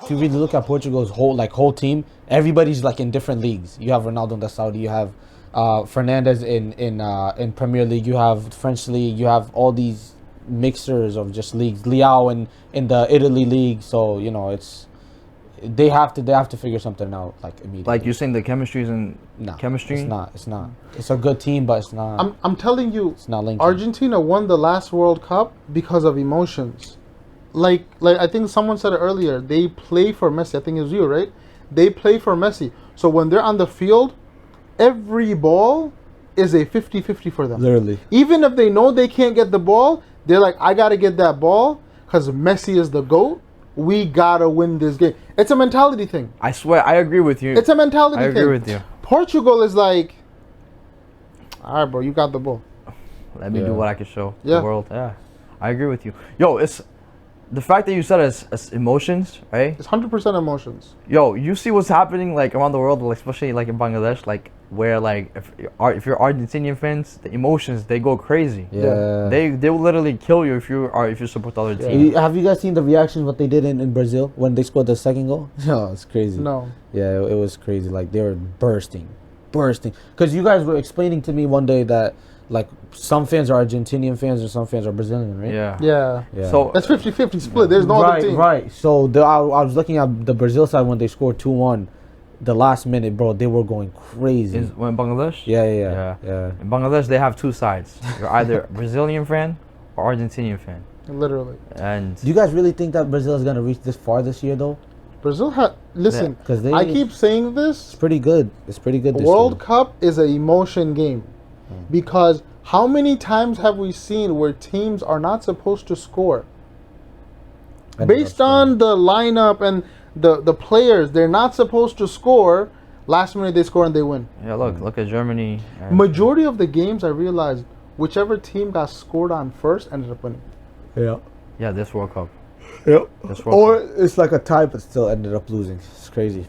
If you really look at Portugal's whole team, everybody's like in different leagues. You have Ronaldo in the Saudi, you have Fernandez in Premier League, you have French league, you have all these mixers of just leagues. Leao in the Italy league. So you know they have to figure something out like immediately. Like you're saying, the chemistry isn't chemistry. It's not. It's not. It's a good team, but it's not. I'm telling you, it's not linked. Argentina won the last World Cup because of emotions. Like I think someone said it earlier. They play for Messi. I think it was you, right? They play for Messi. So when they're on the field, every ball is a 50-50 for them. Literally. Even if they know they can't get the ball, they're like, I gotta get that ball because Messi is the GOAT. We gotta win this game. It's a mentality thing. I swear, I agree with you. It's a mentality thing. I agree with you. Portugal is like, all right, bro, you got the ball. Let me do what I can show the world. Yeah, I agree with you. Yo, it's the fact that you said it's emotions, right? It's 100% emotions. Yo, you see what's happening like around the world, like especially like in Bangladesh, like where like if you're Argentinian fans, the emotions they go crazy. Yeah. They will literally kill you if you support the other team. Have you guys seen the reactions what they did in Brazil when they scored the second goal? Oh, it's crazy. No. Yeah, it was crazy. Like they were bursting. Because you guys were explaining to me one day that like some fans are Argentinian fans and some fans are Brazilian, right? Yeah. So that's 50-50 split. There's no other team. Right. So I was looking at the Brazil side when they scored 2-1. The last minute, bro, they were going crazy. When Bangladesh? Yeah. In Bangladesh, they have two sides. You're either Brazilian fan or Argentinian fan. Literally. And do you guys really think that Brazil is gonna reach this far this year, though? Brazil listen. Because I keep saying this. It's pretty good. It's pretty good. This World year. Cup is an emotion game, because how many times have we seen where teams are not supposed to score? Based on the lineup and the players, they're not supposed to score. Last minute they score and they win. Yeah, look at Germany. Majority of the games I realized whichever team got scored on first ended up winning. Yeah, this World Cup. Yep. Or it's like a tie, but still ended up losing. It's crazy.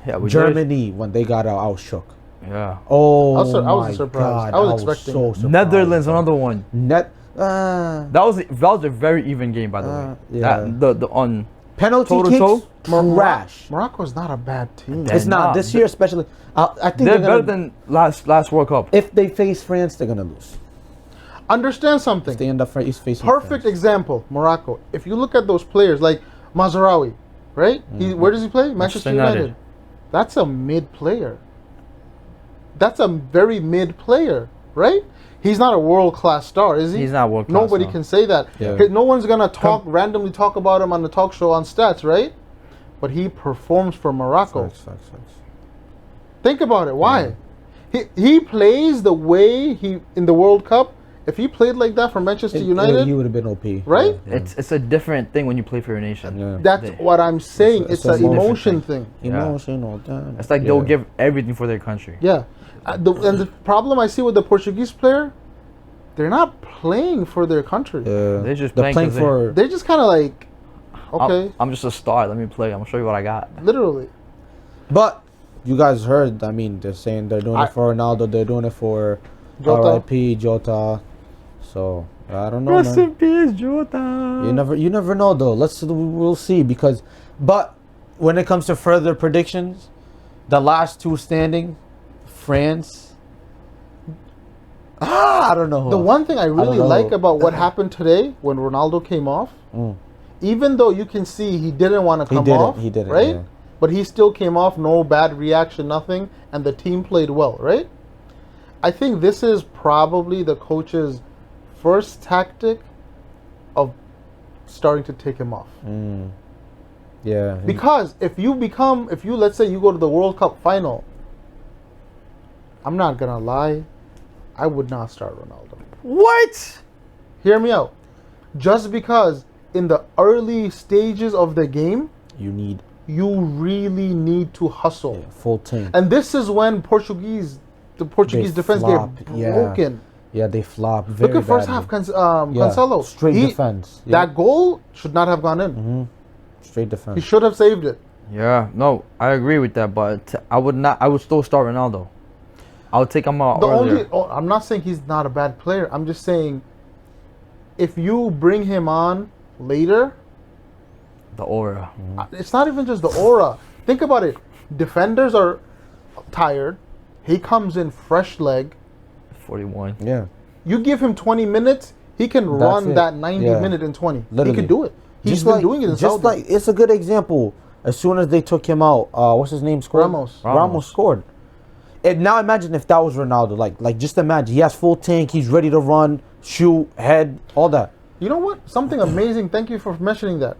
Yeah, Germany when they got out, I was shook. Yeah. Oh, I was surprised. God, I was expecting. so surprised. Netherlands, another one. That was a very even game, by the way. Yeah. The on penalty kicks, trash. Morocco's not a bad team. They're It's not this year, especially. I think they're better than last World Cup. If they face France, they're gonna lose. Understand something. If they end up facing perfect France. example, Morocco. If you look at those players like Mazraoui, right? Where does he play? Manchester United. That's a mid player. That's a very mid player, right? He's not a world-class star, is he? He's not world-class. Nobody can say that. Yeah. No one's gonna randomly talk about him on the talk show on stats, right? But he performs for Morocco. Facts. Think about it. Why? He plays the way in the World Cup. If he played like that for Manchester United, he would have been OP. Right? Yeah. It's a different thing when you play for your nation. Yeah. That's what I'm saying. It's an emotion thing. Emotional time. It's like they'll give everything for their country. Yeah. And the problem I see with the Portuguese player, they're not playing for their country. They're just playing for. They're just kind of like, okay, I'm just a star. Let me play. I'm gonna show you what I got. Literally. But you guys heard. I mean, they're saying they're doing it for Ronaldo. They're doing it for R.I.P. Jota. So I don't know. Rest in peace, Jota. You never know though. We'll see but when it comes to further predictions, the last two standing, France. I don't know. The one thing I really like about what happened today when Ronaldo came off, even though you can see he didn't want to come off, he didn't, right? Yeah. But he still came off, no bad reaction, nothing, and the team played well, right? I think this is probably the coach's first tactic of starting to take him off. Yeah. Because if you let's say you go to the World Cup final, I'm not gonna lie, I would not start Ronaldo. What? Hear me out. Just because in the early stages of the game, you really need to hustle. Yeah, full team. And this is when the Portuguese defense get broken. Yeah, they flop. Look at first half, Cancelo. Straight defense. Yeah. That goal should not have gone in. Straight defense. He should have saved it. Yeah, no, I agree with that, but I would still start Ronaldo. I would take him out earlier. I'm not saying he's not a bad player. I'm just saying if you bring him on later, The aura. it's not even just the aura. Think about it. Defenders are tired. He comes in fresh leg. 41. Yeah. You give him 20 minutes, he can run it. that 90 Yeah. minute in 20. Literally. He can do it. He's Just been like, doing it in just Saudi. like it's a good example. As soon as they took him out, what's his name? Scored. Ramos. Ramos scored. And now imagine if that was Ronaldo. Like just imagine he has full tank. He's ready to run, shoot, head, all that. You know what? Something amazing. Thank you for mentioning that.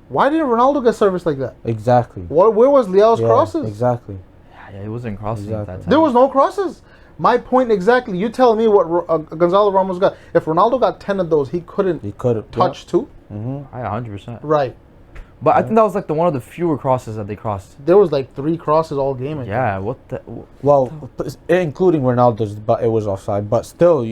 Why didn't Ronaldo get service like that? Exactly. Where was Leao's Yeah, crosses? Exactly. Yeah, it wasn't crossing at that Exactly. time. There was no crosses. My point exactly. You tell me what Gonzalo Ramos got. If Ronaldo got 10 of those, he couldn't He could have touch two. I 100%. Right. But I think that was like one of the fewer crosses that they crossed. There was like 3 crosses all game. I think. Yeah, what the... Well, including Ronaldo's, but it was offside. But still,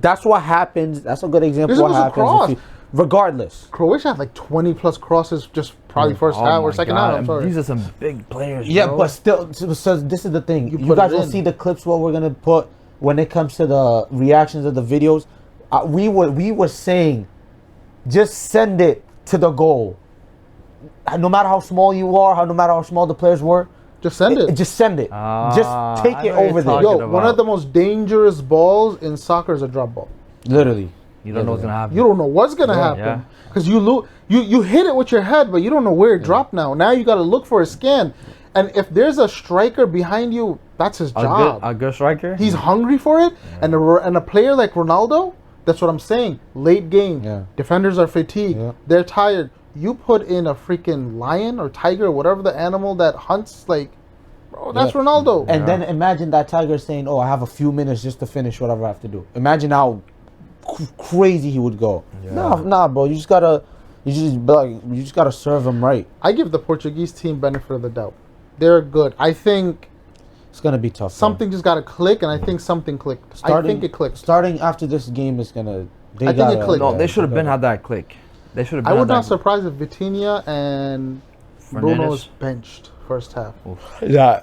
that's what happens. That's a good example. This What was a happens cross. regardless. Croatia had like 20 plus crosses just probably first Oh half or my second God, half. I'm sorry. These are some big players, Yeah, bro. but still, so this is the thing. You You, put guys it will in. see the clips what we're gonna put when it comes to the reactions of the videos. We were saying, just send it to the goal. No matter how small you are, no matter how small the players were, Just send it. just send it. Ah, Just take I it know what over you're there. talking Yo, one about. of the most dangerous balls in soccer is a drop ball. Literally. You don't know what's going to happen. You don't know what's gonna Yeah. happen Yeah. because you hit it with your head, but you don't know where it dropped. Now you got to look for a scan, and if there's a striker behind you, that's his job. A good striker? He's hungry for it, and a player like Ronaldo, that's what I'm saying. Late game, Yeah. defenders are fatigued, Yeah. they're tired. You put in a freaking lion or tiger, or whatever the animal that hunts, like, bro, that's Yeah. Ronaldo. And then imagine that tiger saying, "Oh, I have a few minutes just to finish whatever I have to do." Imagine how crazy he would go. Yeah. Nah, bro. You just gotta serve him right. I give the Portuguese team benefit of the doubt. They're good. I think It's gonna be tough. though. something just got to click, and I think something clicked. I think it clicked. Starting after this game is gonna. They I think it gotta- clicked. No, yeah, they should have they been gotta- had that click. They should have I been would had not that surprise if Vitinha and Bruno Fernandes. was benched first half. Yeah.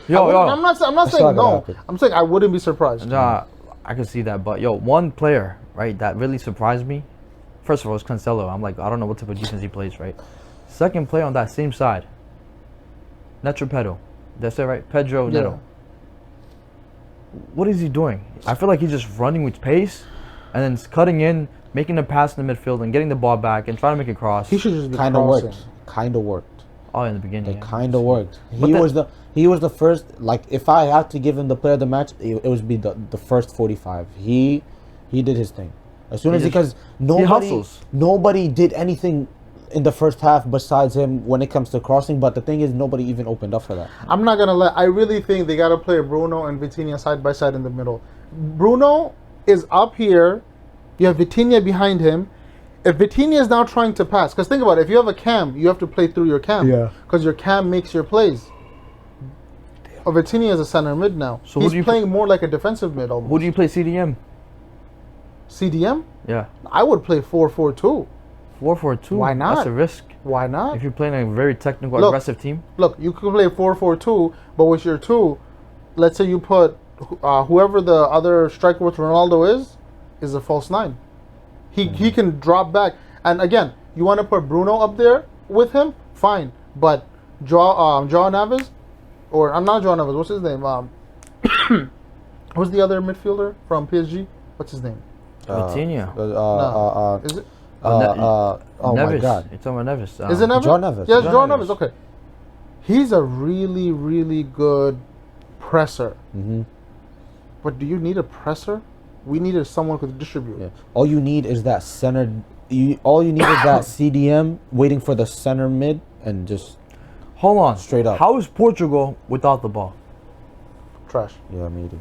I'm not saying not no. gonna happen. I'm saying I wouldn't be surprised. I could see that. But, one player, right, that really surprised me, first of all, was Cancelo. I'm like, I don't know what type of defense he plays, right? Second player on that same side, Neto Pedro. That's it, right? Pedro Yeah. Neto. What is he doing? I feel like he's just running with pace and then cutting in, making a pass in the midfield and getting the ball back and trying to make a cross. He should just be Kind of crossing. worked. Kind of worked. Oh, in the beginning. It yeah. kind of worked. But He was the first. Like, if I had to give him the player of the match, it would be the first 45. He did his thing. As soon He as just- because hustles. nobody did anything in the first half besides him when it comes to crossing. But the thing is, nobody even opened up for that. I'm not gonna let. I really think they gotta play Bruno and Vitinha side by side in the middle. Bruno is up here. You have Vitinha behind him. If Vitinha is now trying to pass, because think about it, if you have a cam, you have to play through your cam. Yeah. Because your cam makes your plays. Vitinha is a center mid now. So who He's do you playing more like a defensive mid almost. Who do you play CDM? CDM? Yeah. I would play 4-4-2. 4-4-2. Why not? That's a risk. Why not? If you're playing a very technical, Look. aggressive team. Look, you could play 4-4-2, but with your two, let's say you put whoever the other striker with Ronaldo is a false nine. He can drop back. And again, you want to put Bruno up there with him, fine. But Joao Neves, or I'm not Joao Neves. What's his name? Who's the other midfielder from PSG? What's his name? Vitinha. Is it? oh my Neves. God. You're talking about Neves. Is it Neves? Joao Neves. Yes, Joao Joao Neves. Neves. Okay. He's a really, really good presser. Mm-hmm. But do you need a presser? We needed someone who could distribute. Yeah. All you need is that center. All you need is that CDM waiting for the center mid and just Hold on. Straight up. How is Portugal without the ball? Trash. yeah, maybe.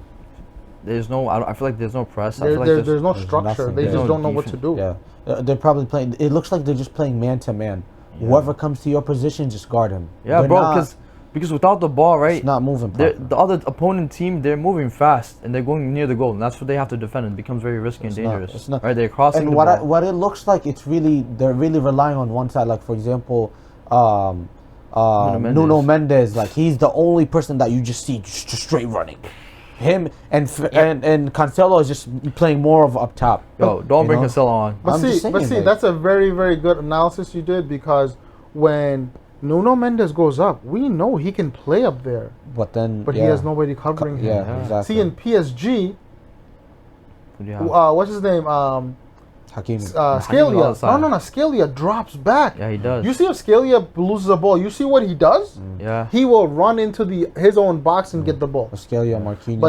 There's no. I feel like there's no press. I There, feel like there's no there's structure. nothing. They There's just no don't know what to defense. do. Yeah, they're probably playing. It looks like they're just playing man to man. Whoever comes to your position, just guard him. Yeah, They're bro. not- Because without the ball, right? it's not moving. they're- properly. the other opponent team, they're moving fast and they're going near the goal, and that's what they have to defend. It becomes very risky and It's not- dangerous. it's not- Right? They're crossing And the what ball. what it looks like, they're really relying on one side. Like, for example, Mendes. Nuno Mendes. Like, he's the only person that you just see just straight running. him and Cancelo is just playing more of up top. Yo, don't You bring know? Cancelo on. But I'm just saying, like- that's a very, very good analysis you did, because when Nuno Mendes goes up, we know he can play up there, But then, but yeah. he has nobody covering him. Yeah, exactly. See, in PSG, Yeah. what's his name? Hakimi. on the Scalia. side. No. Scalia drops back. Yeah, he does. You see if Scalia loses the ball, you see what he does? Yeah. He will run into his own box and get the ball. Scalia, Marquinhos.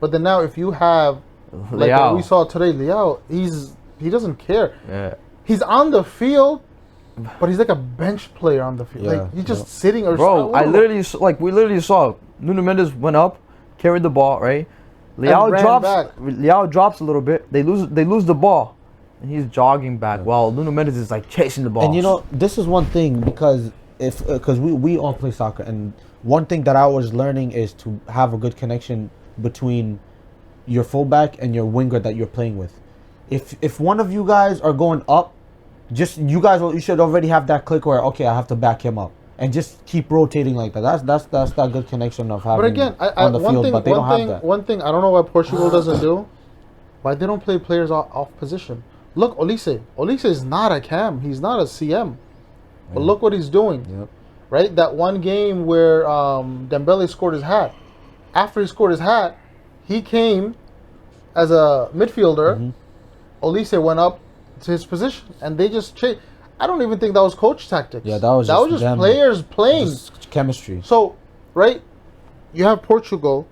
But then now if you have like what Leao. we saw today, Leao, he doesn't care. Yeah. He's on the field, but he's like a bench player on the field. Yeah, Like he's just yeah. sitting or Bro, I don't know. we literally saw Nuno Mendes went up, carried the ball, right? Leao ran drops. back. Leao drops a little bit. They lose the ball, and he's jogging back while Nuno Mendes is like chasing the ball. And you know, this is one thing, because because we all play soccer, and one thing that I was learning is to have a good connection between your fullback and your winger that you're playing with. If one of you guys are going up, you should already have that click where, okay, I have to back him up, and just keep rotating like that. That's that good connection of having But again, on the field, but they don't have that. one thing I don't know why Portugal doesn't do, why they don't play players off position. Look, Olise. Olise is not a cam. He's not a CM. But look what he's doing. Yep. Right? That one game where Dembele scored his hat. After he scored his hat, he came as a midfielder. Mm-hmm. Olise went up to his position, and they just changed. I don't even think that was coach tactics. Yeah, that was just them. players playing. Just chemistry. So, right, you have Portugal.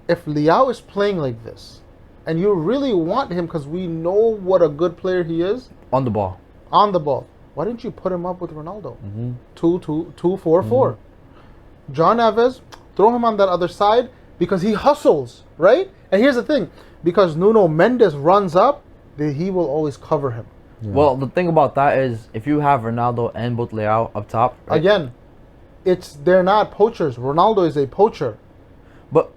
If Leao is playing like this, and you really want him because we know what a good player he is on the ball. on the ball, why didn't you put him up with Ronaldo? Mm-hmm. 2-2-2-4-4. John Neves, throw him on that other side because he hustles, right? And here's the thing, because Nuno Mendes runs up, he will always cover him. Yeah. Well, the thing about that is, if you have Ronaldo and both Leao up top, right? Again, they're not poachers. Ronaldo is a poacher. But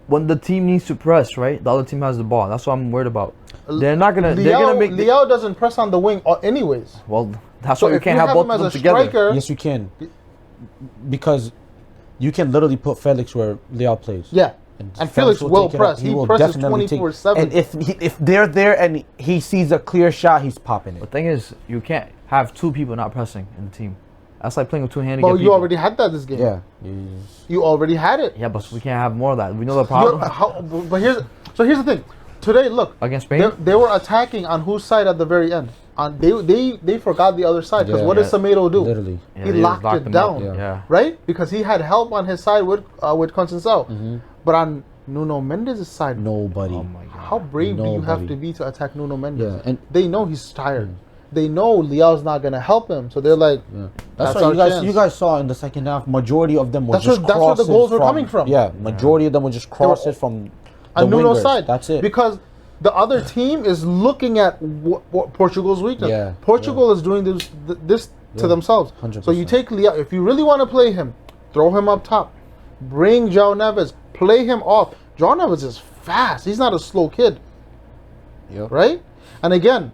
when the team needs to press, right, the other team has the ball. That's what I'm worried about. They're not gonna. They're gonna make. Leao doesn't press on the wing anyways. Well, that's So why you if can't you have have both him of as them a together. striker, Yes, you can, because you can literally put Felix where Leao plays. yeah, and Felix will take it up. press. He will presses definitely take- 24/7. And if they're there and he sees a clear shot, he's popping The it. thing is, you can't have two people not pressing in the team. That's like playing with two handicapped Well, you people. already had that this game. Yeah. You already had it. Yeah, but we can't have more of that. We know the problem But here's the thing. Today, look, against Spain. they were attacking on whose side at the very end? On they forgot the other side because Yeah. what did Semedo do? Literally. Yeah, he they locked it them up. down. Yeah. Right? Because he had help on his side with Conceição. Mm-hmm. But on Nuno Mendes' side, Nobody. Oh my god. how brave do you have Nobody. to be to attack Nuno Mendes? Yeah, and- they know he's tired. They know Leao's not gonna help him, so they're like, Yeah. That's That's, why our you chance. guys saw in the second half. Majority of them were That's just where the crosses goals were coming from. Yeah, majority of them were just crosses from the on Nuno's wingers. side. That's it. Because the other team is looking at what Portugal's weakness. Yeah, Portugal is doing this to Yeah, themselves. 100%. So you take Leao. If you really want to play him, throw him up top. Bring João Neves. Play him off. João Neves is fast. He's not a slow kid, Yep. right? And again,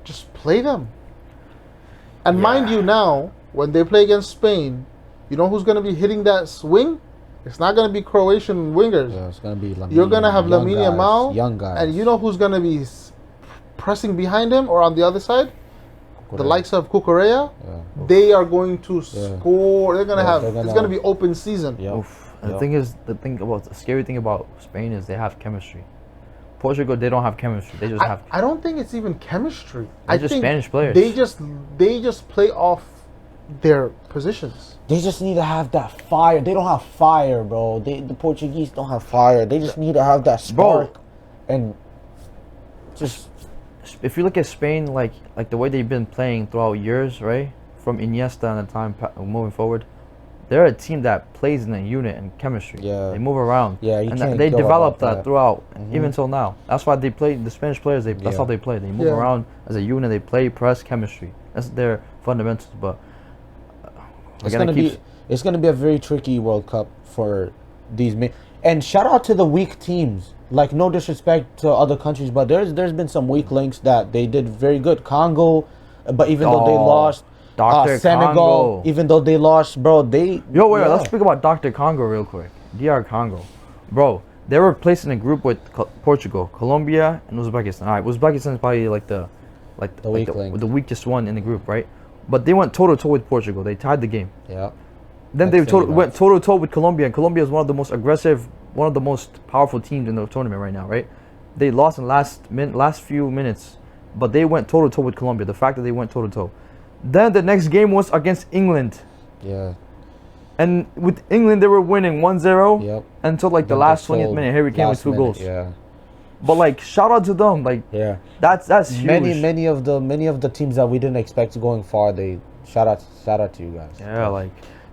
just play them. And mind you, now when they play against Spain, you know who's going to be hitting that swing? It's not going to be Croatian wingers. Yeah, it's gonna be. You're gonna have young Lamine guys, Yamal, young guys, and you know who's gonna be pressing behind him or on the other side? The likes of Cucurella. Yeah. They are going to Yeah. score. They're gonna Yeah, have. they're It's gonna- gonna be open season. Yep. Oof. And Yep. the scary thing about Spain is they have chemistry. Portugal, they don't have chemistry. They just have. I don't think it's even chemistry. They're I just think Spanish players. They just play off their positions. They just need to have that fire. They don't have fire, bro. The Portuguese don't have fire. They just need to have that spark, and just If you look at Spain, like the way they've been playing throughout years, right? From Iniesta and the time moving forward, they're a team that plays in a unit and chemistry. Yeah. They move around. Yeah, you and can't they go developed about that that. throughout, Mhm. even till now. That's why they play the Spanish players. That's Yeah. how they play. They move Yeah. around as a unit. They play press chemistry. That's their fundamentals. But it's gonna be a very tricky World Cup for these men. And shout out to the weak teams. Like, no disrespect to other countries, but there's been some weak links that they did very good. Congo, but even though they lost, Dr. Senegal, Congo. even though they lost, bro, they Yo, wait, yeah. let's speak about Dr. Congo real quick. DR Congo, bro. They were placed in a group with Portugal, Colombia, and Uzbekistan. All right, Uzbekistan is probably the weakest one in the group, right? But they went toe to toe with Portugal. They tied the game. Yeah. Then they went toe to toe with Colombia, and Colombia is one of the most aggressive, one of the most powerful teams in the tournament right now, right? They lost in last few minutes, but they went toe to toe with Colombia. The fact that they went toe to toe. Then the next game was against England. Yeah. And with England, they were winning 1-0 Yep. until like the Then last they 20th minute. Harry Kane with 2 minute, goals. Yeah. But like, shout out to them. Like, Yeah. that's huge. Many of the teams that we didn't expect going far, they shout out to you guys. Yeah, like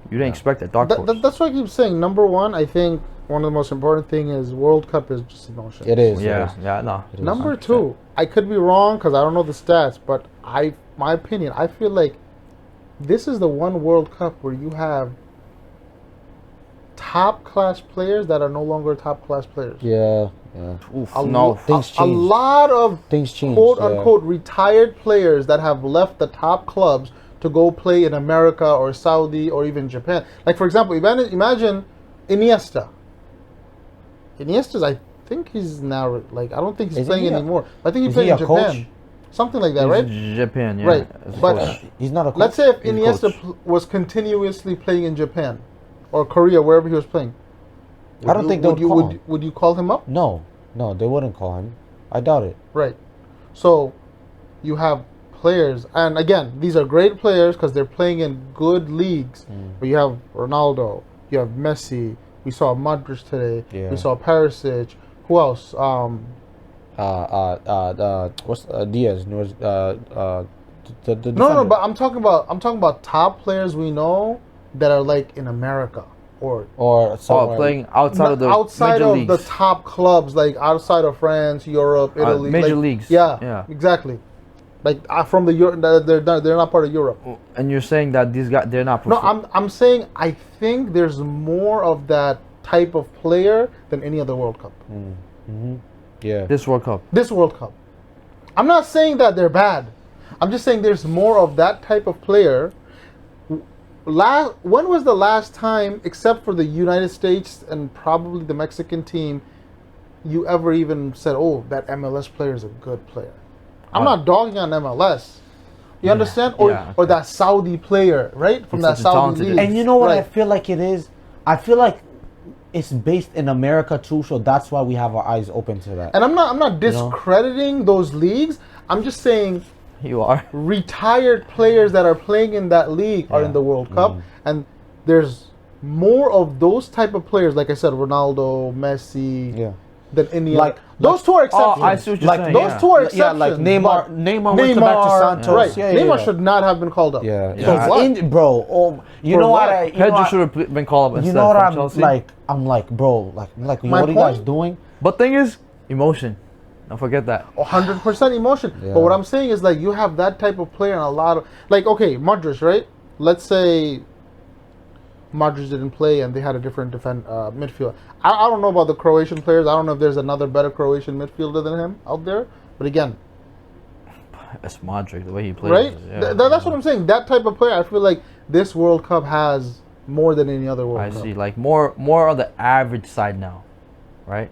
you didn't expect that. Dark horse. That's why I keep saying. Number one, I think one of the most important thing is World Cup is just emotion. It is. Yeah, yeah, no. It is. Number two, I could be wrong because I don't know the stats, but my opinion, I feel like this is the one World Cup where you have top class players that are no longer top class players. Yeah. Yeah. Oof, A, no. Things a change. lot of Things change. quote yeah. unquote retired players that have left the top clubs to go play in America or Saudi or even Japan. Like for example, imagine Iniesta. Iniesta's, I think he's now like I don't think he's Is playing he anymore. I think he's is playing he in a Japan, coach? something like that, He's right? in Japan, yeah. Right. as a But coach. He's not a coach. Let's say if He's a Iniesta coach. was continuously playing in Japan or Korea, wherever he was playing. I don't think they would call him. Would you call him up? No, they wouldn't call him. I doubt it. Right. So you have players, and again, these are great players because they're playing in good leagues. But you have Ronaldo, you have Messi. We saw Modric today. Yeah. We saw Perisic. Who else? What's Diaz? The No, but I'm talking about top players we know that are like in America or somewhere. playing outside of the outside major of leagues. the top clubs, like outside of France, Europe, Italy, major like- leagues. Yeah, Yeah. exactly. Like from the they're not part of Europe. And you're saying that these guys, they're not. No, I'm saying I think there's more of that type of player than any other World Cup. Yeah. This World Cup. This World Cup. I'm not saying that they're bad. I'm just saying there's more of that type of player. When was the last time, except for the United States and probably the Mexican team, you ever even said, "Oh, that MLS player is a good player"? I'm not dogging on MLS. You understand? Or yeah, or that Saudi player, right? From He's that such a Saudi talented league. dude. And you know what I Right. feel like it is? I feel like it's based in America too, so that's why we have our eyes open to that. And I'm not discrediting those leagues. I'm just saying You are. retired players that are playing in that league are in the World Cup, and there's more of those type of players. Like I said, Ronaldo, Messi, Yeah. than any Like- other. Those two are exceptions. Oh, I see what you're Like saying. Those yeah. two are Yeah, exceptions. like Neymar but went to back to Santos. Right. Yeah, Neymar yeah. should not have been called up. Yeah. Yeah. So I- what? Bro, oh, you For know what? what? You know Pedro what- should have been called up instead You know what from I'm Chelsea. like? I'm like, bro, like what My are you guys point- doing? But thing is, emotion. Don't forget that. 100% emotion. Yeah. But what I'm saying is like you have that type of player and a lot of like okay, Modric, right? Let's say Modric didn't play and they had a different midfield. I don't know about the Croatian players. I don't know if there's another better Croatian midfielder than him out there. But again, It's Modric, the way he plays. right? Yeah. That's what I'm saying. That type of player, I feel like this World Cup has more than any other World I Cup. see. Like more on the average side now, right?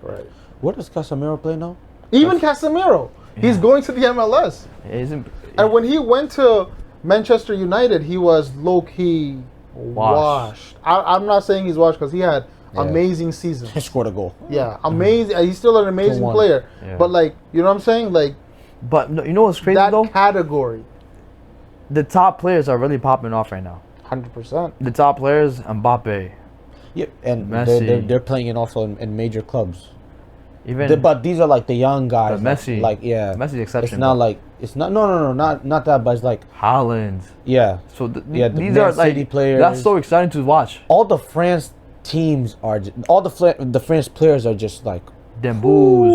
Right. Where does Casemiro play now? Even Casemiro, he's going to the MLS. Isn't And when he went to Manchester United, he was low key washed. I'm not saying he's washed because he had amazing seasons. He scored a goal. Yeah, amazing. He's still an amazing 2-1. player. Yeah. But like, you know what I'm saying? Like But no, you know what's crazy that though? category, The top players are really popping off right now. 100%. The top players, Mbappe, Yeah, and Messi. they're playing it also in major clubs. even But these are like the young guys. But Messi- like yeah, Messi's the exception, It's not but- like it's not not that, but it's like Haaland. yeah, So Yeah, the these Man are like City players. That's so exciting to watch. all the France teams are all the France players are just like Dembouz.